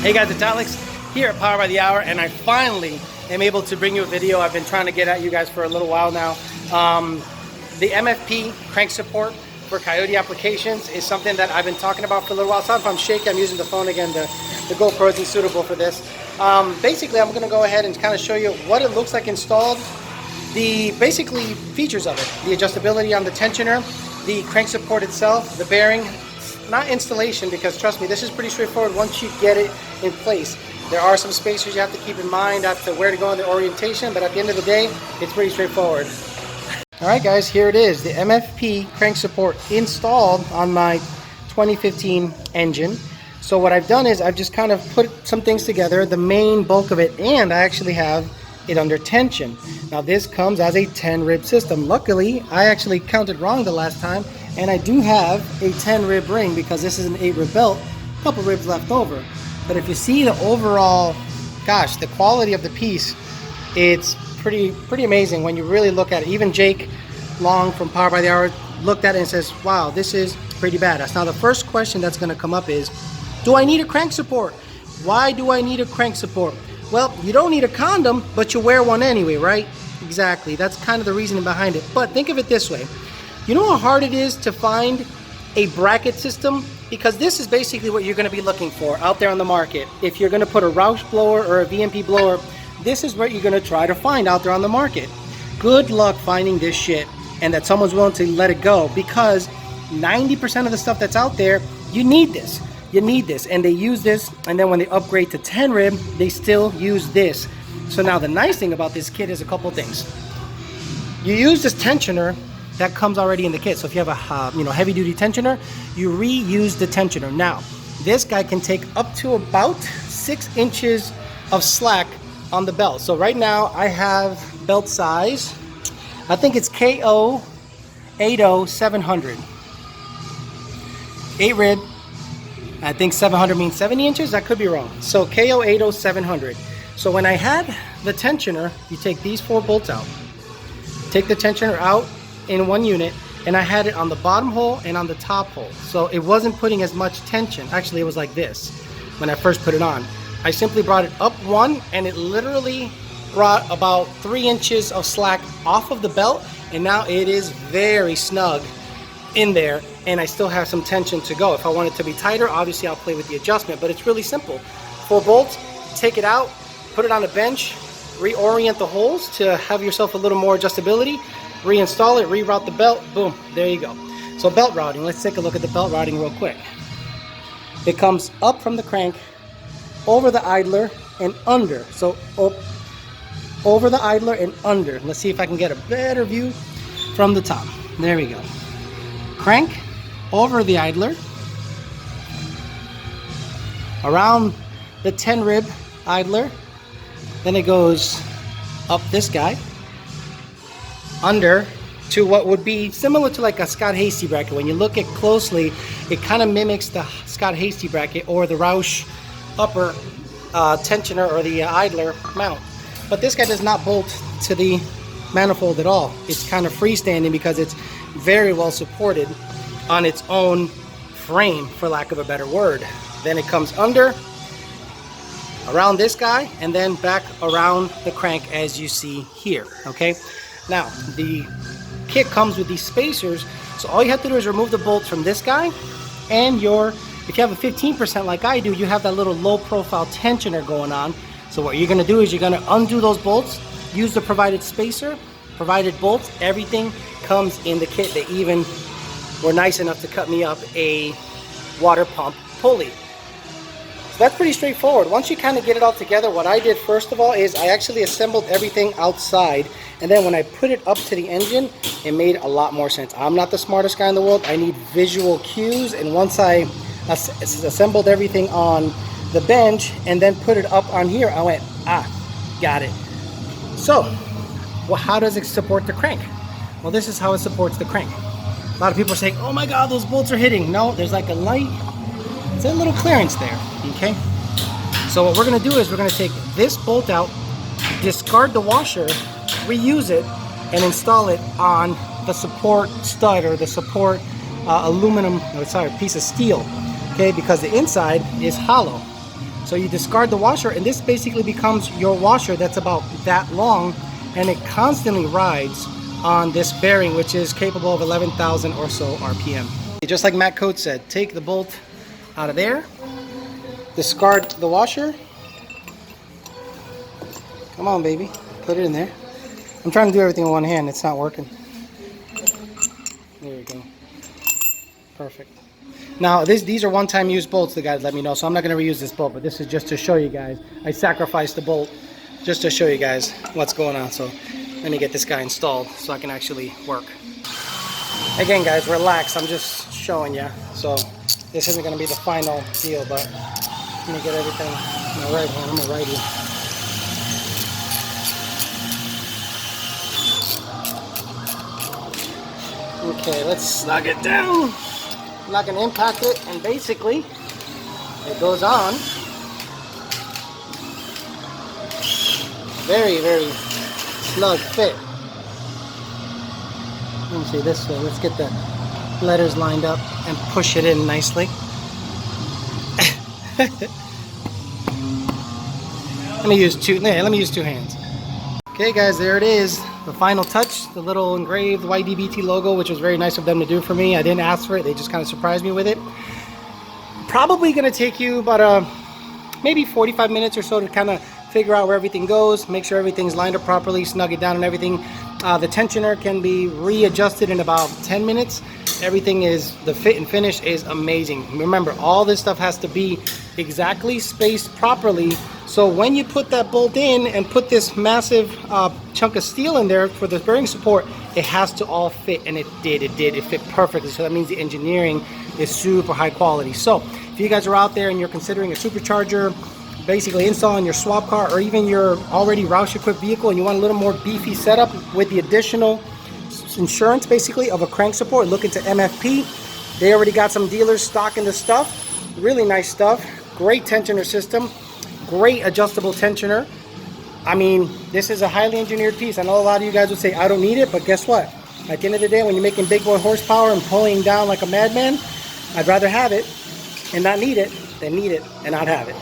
Hey guys, it's Alex here at Power by the Hour, and I finally am able to bring you a video I've been trying to get at you guys for a little while now. The MFP crank support for Coyote applications is something that I've been talking about for a little while. Sorry if I'm shaky, I'm using the phone again. The GoPro isn't suitable for this. Basically, I'm going to go ahead and kind of show you what it looks like installed, the basically features of it, the adjustability on the tensioner, the crank support itself, the bearing. Not installation, because trust me, this is pretty straightforward once you get it in place. There are some spacers you have to keep in mind as to where to go in the orientation, but at the end of the day, it's pretty straightforward. Alright guys, here it is, the MFP crank support installed on my 2015 engine. So what I've done is I've just kind of put some things together, the main bulk of it, and I actually have it under tension. Now this comes as a 10 rib system. Luckily, I actually counted wrong the last time, and I do have a 10 rib ring because this is an 8 rib belt, a couple ribs left over. But if you see the overall, gosh, the quality of the piece, it's pretty amazing when you really look at it. Even Jake Long from Power by the Hour looked at it and says, wow, this is pretty badass. Now the first question that's going to come up is, do I need a crank support? Why do I need a crank support? Well, you don't need a condom, but you wear one anyway, right? Exactly, that's kind of the reasoning behind it. But think of it this way. You know how hard it is to find a bracket system? Because this is basically what you're going to be looking for out there on the market. If you're going to put a Roush blower or a VMP blower, this is what you're going to try to find out there on the market. Good luck finding this shit and that someone's willing to let it go, because 90% of the stuff that's out there, you need this. You need this, and they use this, and then when they upgrade to 10 rib, they still use this. So now the nice thing about this kit is a couple things. You use this tensioner that comes already in the kit. So if you have a heavy duty tensioner, you reuse the tensioner. Now this guy can take up to about 6 inches of slack on the belt. So right now I have belt size, I think it's KO 80700, 8 rib. I think 700 means 70 inches. I could be wrong. So KO 80700. So when I had the tensioner, you take these 4 bolts out, take the tensioner out in one unit, and I had it on the bottom hole and on the top hole. So it wasn't putting as much tension. Actually, it was like this when I first put it on. I simply brought it up one, and it literally brought about 3 inches of slack off of the belt, and now it is very snug in there, and I still have some tension to go. If I want it to be tighter, obviously I'll play with the adjustment, but it's really simple. 4 bolts, take it out, put it on a bench, reorient the holes to have yourself a little more adjustability, reinstall it, reroute the belt, boom, there you go. So belt routing, let's take a look at the belt routing real quick. It comes up from the crank, over the idler, and under. So up, over the idler and under. Let's see if I can get a better view from the top. There we go. Crank over the idler, around the 10 rib idler, then it goes up this guy, under to what would be similar to like a Scott Hasty bracket. When you look at closely, it kind of mimics the Scott Hasty bracket or the Roush upper tensioner or the idler mount. But this guy does not bolt to the manifold at all. It's kind of freestanding because it's very well supported on its own frame, for lack of a better word. Then it comes under, around this guy, and then back around the crank as you see here, okay? Now, the kit comes with these spacers, so all you have to do is remove the bolts from this guy, and if you have a 15% like I do, you have that little low profile tensioner going on. So what you're gonna do is you're gonna undo those bolts, use the provided spacer, provided bolts, everything comes in the kit. They even were nice enough to cut me up a water pump pulley. So that's pretty straightforward. Once you kind of get it all together, what I did first of all is I actually assembled everything outside, and then when I put it up to the engine, it made a lot more sense. I'm not the smartest guy in the world. I need visual cues, and once I assembled everything on the bench and then put it up on here, I went, got it. So, well, how does it support the crank? Well, this is how it supports the crank. A lot of people are saying, oh my God, those bolts are hitting. No, there's like a light, it's a little clearance there, okay? So what we're gonna do is we're gonna take this bolt out, discard the washer, reuse it, and install it on the support stud or the support piece of steel, okay? Because the inside is hollow. So you discard the washer, and this basically becomes your washer that's about that long, and it constantly rides on this bearing, which is capable of 11,000 or so RPM. Just like Matt Coates said, take the bolt out of there, discard the washer. Come on, baby, put it in there. I'm trying to do everything in one hand, it's not working. There we go. Perfect. Now, these are one-time use bolts, the guys let me know, so I'm not going to reuse this bolt, but this is just to show you guys. I sacrificed the bolt just to show you guys what's going on. So let me get this guy installed so I can actually work. Again, guys, relax. I'm just showing you. So this isn't going to be the final deal, but I'm going to get everything in my right hand. I'm going to right here. Okay, let's snug it down. I'm not going to impact it, and basically it goes on. Very, very snug fit. Let me see this way. Let's get the letters lined up and push it in nicely. Let me use two hands. Okay, guys, there it is. The final touch, the little engraved YDBT logo, which was very nice of them to do for me. I didn't ask for it. They just kind of surprised me with it. Probably going to take you about maybe 45 minutes or so to kind of figure out where everything goes, make sure everything's lined up properly, snug it down and everything. The tensioner can be readjusted in about 10 minutes. Everything is, the fit and finish is amazing. Remember, all this stuff has to be exactly spaced properly. So when you put that bolt in and put this massive chunk of steel in there for the bearing support, it has to all fit, and it did. It fit perfectly. So that means the engineering is super high quality. So if you guys are out there and you're considering a supercharger, basically installing your swap car or even your already Roush equipped vehicle, and you want a little more beefy setup with the additional insurance basically of a crank support, look into MFP. They already got some dealers stocking the stuff. Really nice stuff. Great tensioner system. Great adjustable tensioner. I mean, this is a highly engineered piece. I know a lot of you guys would say I don't need it, but guess what? At the end of the day, when you're making big boy horsepower and pulling down like a madman, I'd rather have it and not need it than need it and not have it.